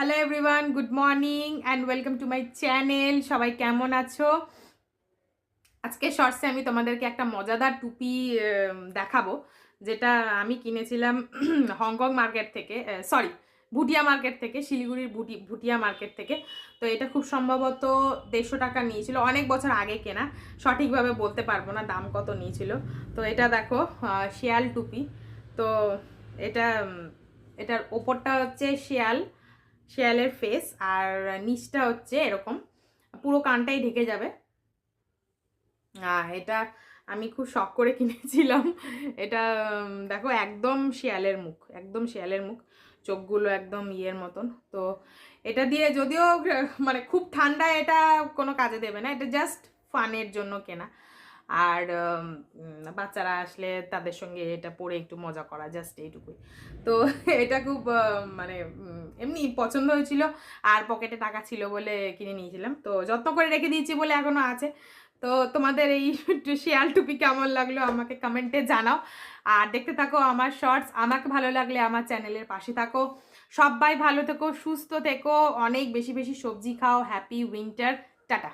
Hello everyone, good morning and welcome to my channel. সবাই কেমন আছো? আজকে শর্টসে আমি তোমাদেরকে একটা মজাদার টুপি দেখাবো, যেটা আমি কিনেছিলাম হংকং মার্কেট থেকে, সরি ভুটিয়া মার্কেট থেকে, শিলিগুড়ির ভুটিয়া মার্কেট থেকে। তো এটা খুব সম্ভবত 150 টাকা নিয়েছিল, অনেক বছর আগে কেনা, সঠিকভাবে বলতে পারবো না দাম কত নিয়েছিল। তো এটা দেখো, শিয়াল টুপি। তো এটা এটার ওপরটা হচ্ছে শিয়ালের ফেস, আর নিচটা হচ্ছে এরকম, পুরো কানটাই ঢেকে যাবে। এটা আমি খুব শখ করে কিনেছিলাম। এটা দেখো, একদম শিয়ালের মুখ, একদম শিয়ালের মুখ, চোখগুলো একদম ইয়ের মতন। তো এটা দিয়ে যদিও মানে খুব ঠান্ডায় এটা কোনো কাজে দেবে না, এটা জাস্ট ফানের জন্য কেনা। আর বাচ্চারা আসলে তাদের সঙ্গে এটা পরে একটু মজা করা, জাস্ট এইটুকুই। তো এটা খুব মানে এমনি পছন্দ হয়েছিল, আর পকেটে টাকা ছিল বলে কিনে নিয়েছিলাম। তো যত্ন করে রেখে দিয়েছি বলে এখনো আছে। তো তোমাদের এই শিয়াল টুপি কেমন লাগলো আমাকে কমেন্টে জানাও, আর দেখতে থাকো আমার শর্টস। আমাকে ভালো লাগলে আমার চ্যানেলের পাশে থাকো। সবাই ভালো থেকো, সুস্থ থেকো, অনেক বেশি বেশি সবজি খাও। Happy winter, tata.